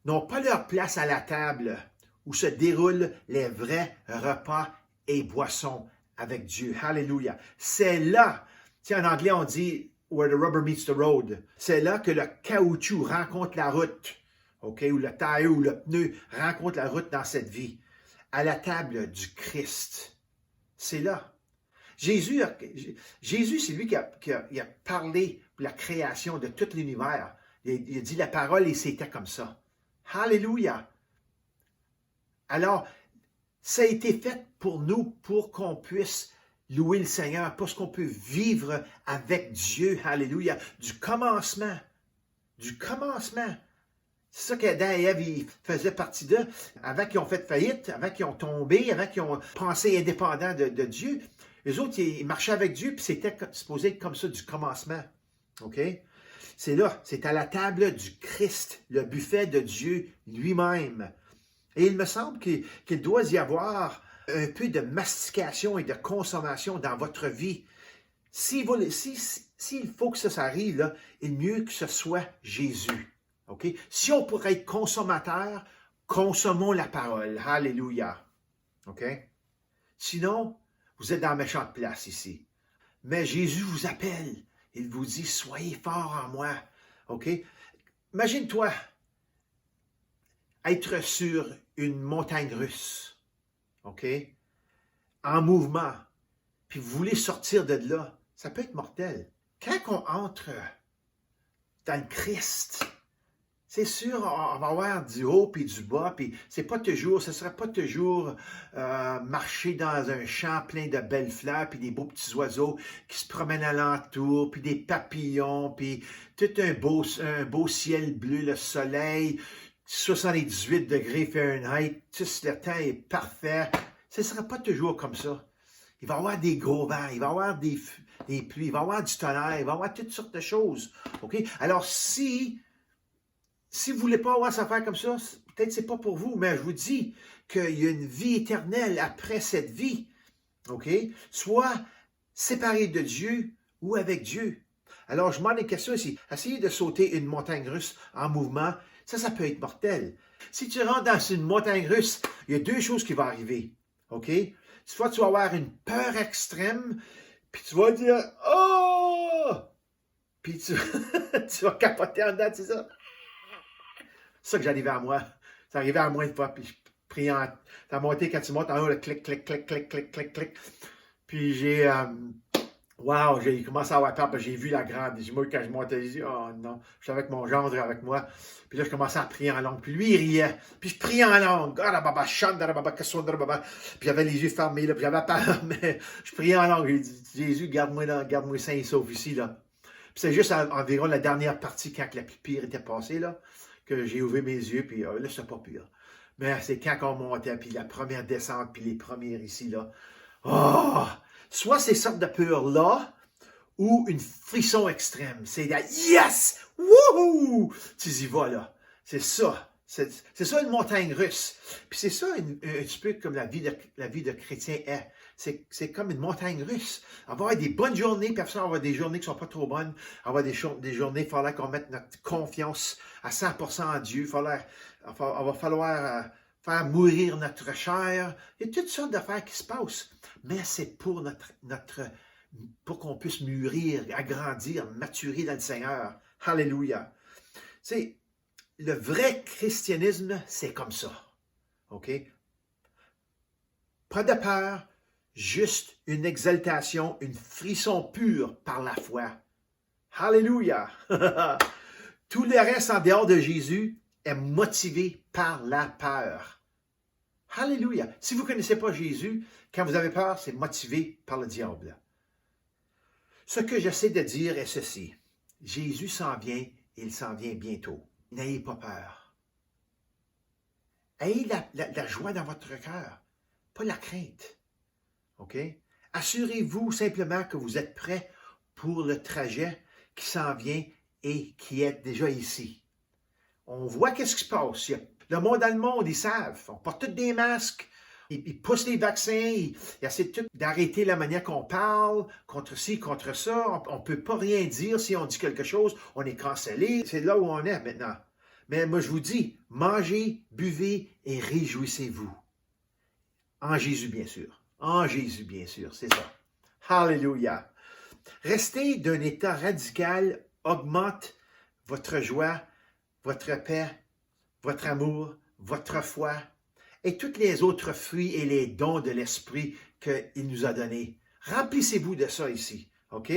S3: n'ont pas leur place à la table où se déroulent les vrais repas et boissons avec Dieu. Alléluia. C'est là, tu sais, en anglais on dit « where the rubber meets the road ». C'est là que le caoutchouc rencontre la route, OK? Ou le tailleur ou le pneu rencontre la route dans cette vie. À la table du Christ. C'est là. Jésus, c'est lui qui a parlé de la création de tout l'univers. Il a dit la parole et c'était comme ça. Alléluia. Alors, ça a été fait pour nous, pour qu'on puisse louer le Seigneur, pour qu'on peut vivre avec Dieu. Alléluia. Du commencement. Du commencement. C'est ça qu'Adam et Ève ils faisaient partie d'eux. Avant qu'ils ont fait faillite, avant qu'ils ont tombé, avant qu'ils ont pensé indépendants de Dieu. Les autres, ils marchaient avec Dieu, puis c'était supposé être comme ça du commencement. OK? C'est là, c'est à la table du Christ, le buffet de Dieu lui-même. Et il me semble qu'il doit y avoir un peu de mastication et de consommation dans votre vie. S'il faut que ça arrive, là, il est mieux que ce soit Jésus. OK? Si on pourrait être consommateur, consommons la parole. Alléluia. OK? Sinon, vous êtes dans la méchante place ici. Mais Jésus vous appelle. Il vous dit, soyez forts en moi. OK? Imagine-toi être sur une montagne russe. OK? En mouvement. Puis vous voulez sortir de là. Ça peut être mortel. Quand on entre dans le Christ, c'est sûr, on va avoir du haut puis du bas, puis ce ne sera pas toujours marcher dans un champ plein de belles fleurs, puis des beaux petits oiseaux qui se promènent alentour, puis des papillons, puis tout un beau ciel bleu, le soleil, 78 degrés Fahrenheit, tout le temps est parfait. Ce ne sera pas toujours comme ça. Il va y avoir des gros vents, il va y avoir des pluies, il va y avoir du tonnerre, il va y avoir toutes sortes de choses. OK? Alors, si vous ne voulez pas avoir cette affaire comme ça, peut-être que ce n'est pas pour vous, mais je vous dis qu'il y a une vie éternelle après cette vie. OK? Soit séparé de Dieu ou avec Dieu. Alors, je m'en ai question ici. Essayez de sauter une montagne russe en mouvement, ça peut être mortel. Si tu rentres dans une montagne russe, il y a deux choses qui vont arriver. OK? Soit tu vas avoir une peur extrême, puis tu vas dire « Oh! » Puis tu vas capoter en dedans, c'est ça? C'est ça que j'arrivais à moi. Ça arrivait à moi une fois, puis je priais en... Ça a monté quand tu montes en haut, le clic, clic, clic, clic, clic, clic, clic. Puis j'ai commencé à avoir peur, puis j'ai vu la grande. Moi, quand je montais, j'ai dit, oh non, je suis avec mon gendre avec moi. Puis là, je commençais à prier en langue. Puis lui, il riait. Puis je priais en langue. Puis j'avais les yeux fermés, là, puis j'avais peur, mais je priais en langue. J'ai dit, Jésus, garde-moi sain et sauf ici, là. Puis c'est juste environ la dernière partie, quand la plus pire était passée, là, que j'ai ouvert mes yeux, puis là, c'est pas pire. Mais c'est quand on montait, puis la première descente, puis les premières ici, là. Oh! Soit ces sortes de peurs-là, ou une frisson extrême. C'est la yes! Wouhou! Tu y vas, là. C'est ça. C'est ça une montagne russe. Puis c'est ça un petit peu comme la vie de chrétien est. C'est comme une montagne russe. On va avoir des bonnes journées, puis après ça, on va avoir des journées qui ne sont pas trop bonnes. On va avoir des journées, il faudra qu'on mette notre confiance à 100% en Dieu. Il va falloir faire mourir notre chair. Il y a toutes sortes d'affaires qui se passent. Mais c'est pour pour qu'on puisse mûrir, agrandir, maturer dans le Seigneur. Alléluia. Tu sais, le vrai christianisme, c'est comme ça. OK? Pas de peur, juste une exaltation, une frisson pure par la foi. Alléluia! Tout le reste en dehors de Jésus est motivé par la peur. Alléluia! Si vous ne connaissez pas Jésus, quand vous avez peur, c'est motivé par le diable. Ce que j'essaie de dire est ceci. Jésus s'en vient et il s'en vient bientôt. N'ayez pas peur. Ayez la joie dans votre cœur, pas la crainte. OK? Assurez-vous simplement que vous êtes prêts pour le trajet qui s'en vient et qui est déjà ici. On voit qu'est-ce qui se passe. Le monde dans le monde, ils savent. On porte tous des masques. Il pousse les vaccins, il essaie d'arrêter la manière qu'on parle, contre ci, contre ça. On ne peut pas rien dire. Si on dit quelque chose, on est cancellé. C'est là où on est maintenant. Mais moi, je vous dis, mangez, buvez et réjouissez-vous. En Jésus, bien sûr. En Jésus, bien sûr. C'est ça. Alléluia. Rester d'un état radical augmente votre joie, votre paix, votre amour, votre foi et tous les autres fruits et les dons de l'Esprit qu'il nous a donnés. Remplissez-vous de ça ici, OK?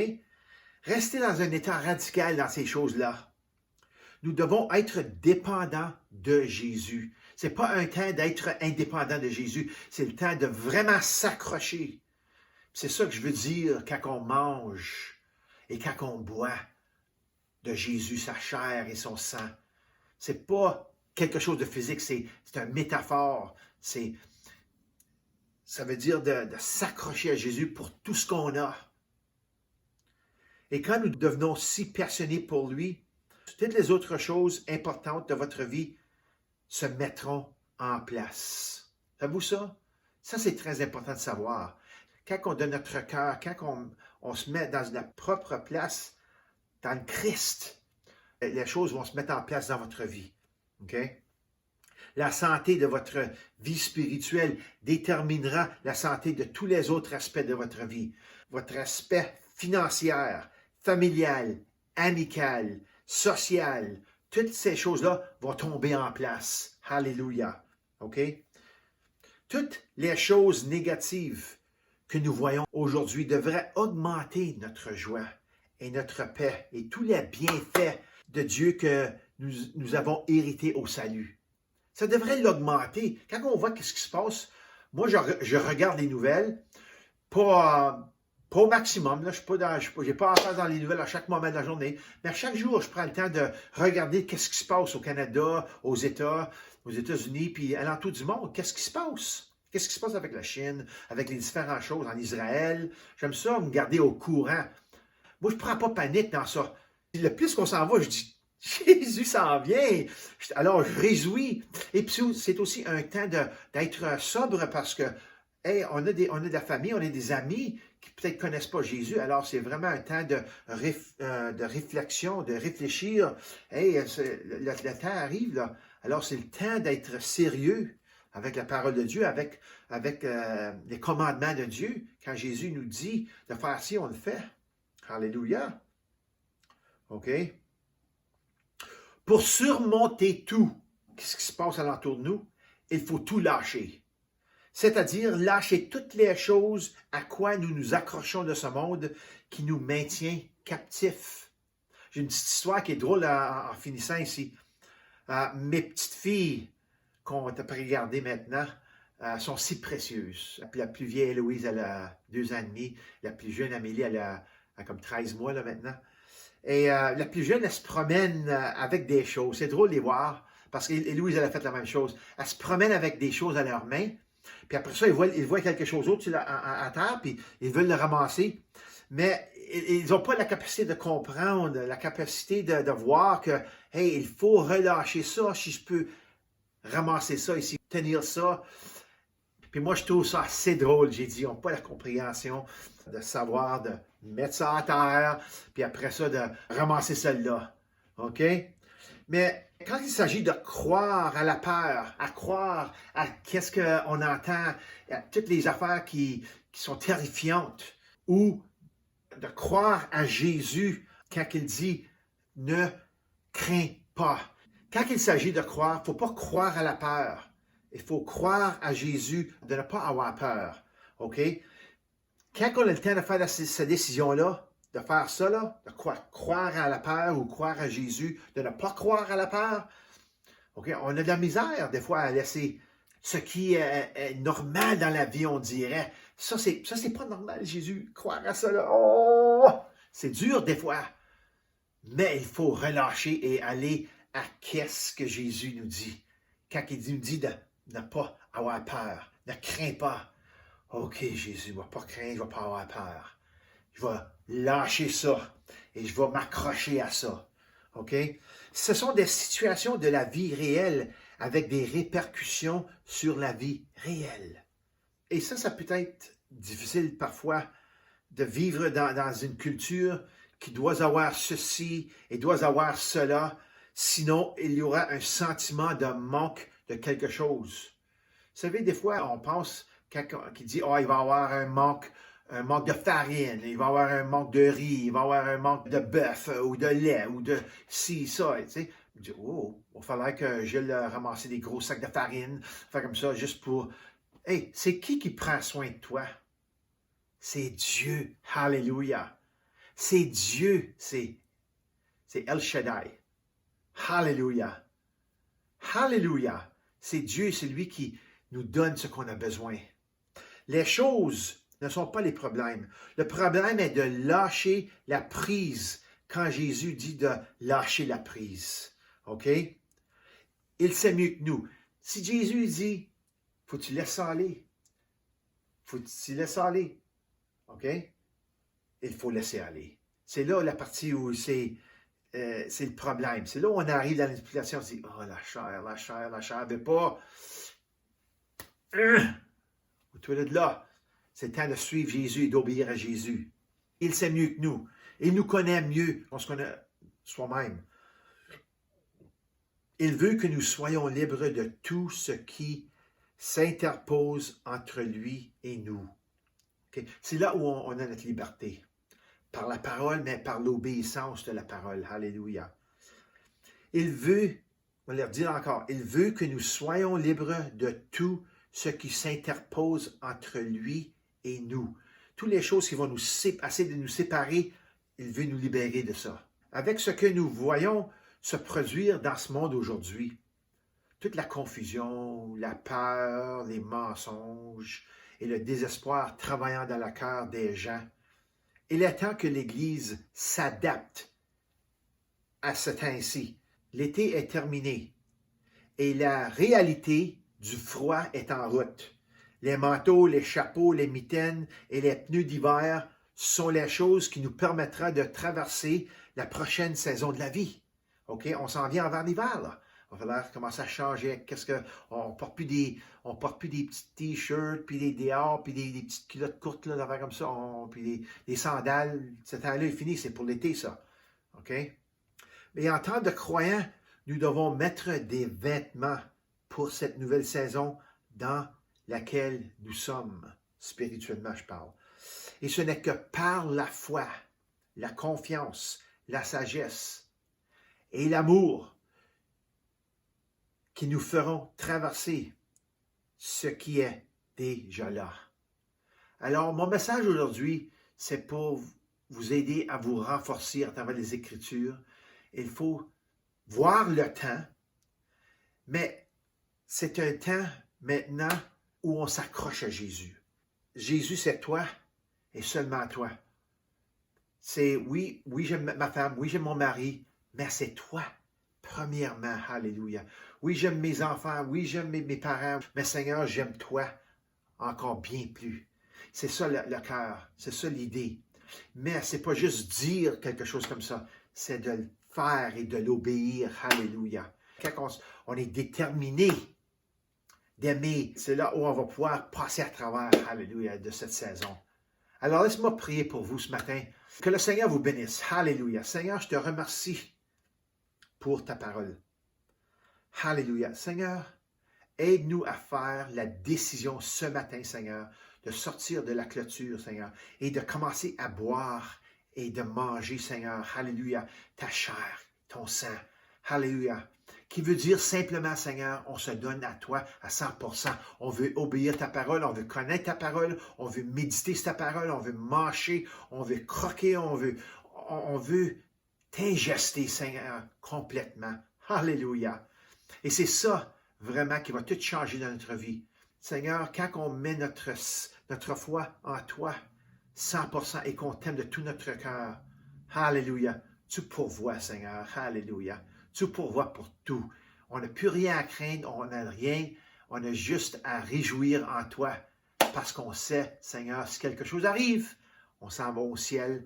S3: Restez dans un état radical dans ces choses-là. Nous devons être dépendants de Jésus. Ce n'est pas un temps d'être indépendant de Jésus, c'est le temps de vraiment s'accrocher. C'est ça que je veux dire quand on mange et quand on boit de Jésus, sa chair et son sang. Ce n'est pas quelque chose de physique, c'est une métaphore. Ça veut dire de s'accrocher à Jésus pour tout ce qu'on a. Et quand nous devenons si passionnés pour lui, toutes les autres choses importantes de votre vie se mettront en place. Savez-vous ça? Ça, c'est très important de savoir. Quand on donne notre cœur, quand on se met dans notre propre place, dans le Christ, les choses vont se mettre en place dans votre vie. OK? La santé de votre vie spirituelle déterminera la santé de tous les autres aspects de votre vie. Votre aspect financier, familial, amical, social, toutes ces choses-là vont tomber en place. Alléluia. OK? Toutes les choses négatives que nous voyons aujourd'hui devraient augmenter notre joie et notre paix et tous les bienfaits de Dieu que nous avons hérités au salut. Ça devrait l'augmenter. Quand on voit ce qui se passe, moi, je regarde les nouvelles, pas au maximum. Je n'ai pas à faire dans les nouvelles à chaque moment de la journée, mais à chaque jour, je prends le temps de regarder ce qui se passe au Canada, aux États-Unis, puis à l'entour du monde. Qu'est-ce qui se passe? Qu'est-ce qui se passe avec la Chine, avec les différentes choses en Israël? J'aime ça, me garder au courant. Moi, je ne prends pas panique dans ça. Le plus qu'on s'en va, je dis, Jésus s'en vient. Alors, je réjouis. Et puis, c'est aussi un temps d'être sobre parce que, hey, on a de la famille, on a des amis qui peut-être ne connaissent pas Jésus. Alors, c'est vraiment un temps de réflexion, de réfléchir. Hey, le temps arrive, là. Alors, c'est le temps d'être sérieux avec la parole de Dieu, avec les commandements de Dieu. Quand Jésus nous dit de faire ci, on le fait. Alléluia. OK? Pour surmonter tout, ce qui se passe alentour de nous, il faut tout lâcher. C'est-à-dire lâcher toutes les choses à quoi nous nous accrochons de ce monde qui nous maintient captifs. J'ai une petite histoire qui est drôle en finissant ici. Mes petites filles qu'on t'a regardées maintenant sont si précieuses. La plus vieille, Héloïse, elle a 2 ans et demi. La plus jeune, Amélie, elle a comme 13 mois là, maintenant. Et la plus jeune, elle se promène avec des choses. C'est drôle de les voir, parce qu'Héloïse, elle a fait la même chose. Elle se promène avec des choses à leurs mains, puis après ça, ils voient quelque chose d'autre à terre, puis ils veulent le ramasser. Mais ils n'ont pas la capacité de comprendre, la capacité de voir que, hey, il faut relâcher ça, si je peux ramasser ça ici, tenir ça. Puis moi, je trouve ça assez drôle. J'ai dit, ils n'ont pas la compréhension de savoir de mettre ça à terre, puis après ça, de ramasser celle-là. OK? Mais quand il s'agit de croire à la peur, à croire à qu'est-ce qu'on entend, à toutes les affaires qui sont terrifiantes, ou de croire à Jésus quand il dit « ne crains pas ». Quand il s'agit de croire, il ne faut pas croire à la peur. Il faut croire à Jésus, de ne pas avoir peur. OK? Quand on a le temps de faire cette décision-là, de faire ça, là, de croire à la peur ou croire à Jésus, de ne pas croire à la peur, OK? On a de la misère, des fois, à laisser ce qui est normal dans la vie, on dirait. Ça, c'est pas normal, Jésus. Croire à ça, là. Oh! C'est dur, des fois. Mais il faut relâcher et aller à qu'est-ce que Jésus nous dit. Quand il nous dit de ne pas avoir peur, ne crains pas. OK, Jésus, je ne vais pas craindre, je ne vais pas avoir peur. Je vais lâcher ça et je vais m'accrocher à ça. OK? Ce sont des situations de la vie réelle avec des répercussions sur la vie réelle. Et ça peut être difficile parfois de vivre dans une culture qui doit avoir ceci et doit avoir cela. Sinon, il y aura un sentiment de manque de quelque chose. Vous savez, des fois, on pense, quelqu'un qui dit, oh, il va y avoir un manque de farine, il va y avoir un manque de riz, il va y avoir un manque de bœuf ou de lait ou de ci, ça, tu sais. Je dis, oh, il va falloir que j'aille ramasser des gros sacs de farine, faire comme ça, juste pour... Hey, c'est qui prend soin de toi? C'est Dieu. Hallelujah. C'est Dieu, c'est El Shaddai. Hallelujah. Hallelujah. C'est Dieu, c'est lui qui nous donne ce qu'on a besoin. Les choses ne sont pas les problèmes. Le problème est de lâcher la prise quand Jésus dit de lâcher la prise. OK? Il sait mieux que nous. Si Jésus dit, faut que tu laisses aller. Faut que tu laisses aller. OK? Il faut laisser aller. C'est là la partie où c'est le problème. C'est là où on arrive dans l'explication. On se dit, oh, la chair veut pas. Tout de là, c'est le temps de suivre Jésus et d'obéir à Jésus. Il sait mieux que nous. Il nous connaît mieux qu'on se connaît soi-même. Il veut que nous soyons libres de tout ce qui s'interpose entre lui et nous. Okay? C'est là où on a notre liberté. Par la parole, mais par l'obéissance de la parole. Alléluia. Il veut, on va le dire encore, il veut que nous soyons libres de tout ce qui s'interpose entre lui et nous. Toutes les choses qui vont essayer de nous séparer, il veut nous libérer de ça. Avec ce que nous voyons se produire dans ce monde aujourd'hui, toute la confusion, la peur, les mensonges et le désespoir travaillant dans le cœur des gens, il est temps que l'Église s'adapte à ce temps-ci. L'été est terminé et la réalité du froid est en route. Les manteaux, les chapeaux, les mitaines et les pneus d'hiver sont les choses qui nous permettront de traverser la prochaine saison de la vie. OK? On s'en vient vers l'hiver, là. Il va falloir commencer à changer. On porte plus des petits t-shirts, puis des dehors, puis des petites culottes courtes, là, d'affaires comme ça, puis des sandales. Ce temps-là est fini, c'est pour l'été, ça. OK? Mais en tant que croyants, nous devons mettre des vêtements pour cette nouvelle saison dans laquelle nous sommes, spirituellement, je parle. Et ce n'est que par la foi, la confiance, la sagesse et l'amour qui nous feront traverser ce qui est déjà là. Alors, mon message aujourd'hui, c'est pour vous aider à vous renforcer à travers les Écritures. Il faut voir le temps, mais c'est un temps maintenant où on s'accroche à Jésus. Jésus, c'est toi et seulement toi. C'est oui, j'aime ma femme, oui, j'aime mon mari, mais c'est toi, premièrement, alléluia. Oui, j'aime mes enfants, oui, j'aime mes parents, mais Seigneur, j'aime toi encore bien plus. C'est ça le cœur, c'est ça l'idée. Mais c'est pas juste dire quelque chose comme ça, c'est de le faire et de l'obéir, alléluia. Quand on est déterminé d'aimer, c'est là où on va pouvoir passer à travers, alléluia, de cette saison. Alors, laisse-moi prier pour vous ce matin. Que le Seigneur vous bénisse. Alléluia. Seigneur, je te remercie pour ta parole. Alléluia. Seigneur, aide-nous à faire la décision ce matin, Seigneur, de sortir de la clôture, Seigneur, et de commencer à boire et de manger, Seigneur. Alléluia. Ta chair, ton sang. Alléluia. Qui veut dire simplement, Seigneur, on se donne à toi à 100%. On veut obéir ta parole, on veut connaître ta parole, on veut méditer sur ta parole, on veut mâcher, on veut croquer, on veut t'ingester, Seigneur, complètement. Alléluia. Et c'est ça, vraiment, qui va tout changer dans notre vie. Seigneur, quand on met notre foi en toi, 100%, et qu'on t'aime de tout notre cœur, alléluia, tu pourvois, Seigneur, alléluia. Tu pourvois pour tout. On n'a plus rien à craindre, on n'a rien. On a juste à réjouir en toi parce qu'on sait, Seigneur, si quelque chose arrive, on s'en va au ciel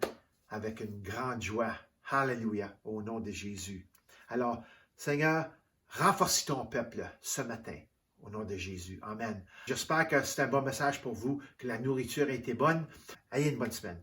S3: avec une grande joie. Alléluia, au nom de Jésus. Alors, Seigneur, renforce ton peuple ce matin. Au nom de Jésus. Amen. J'espère que c'est un bon message pour vous, que la nourriture a été bonne. Ayez une bonne semaine.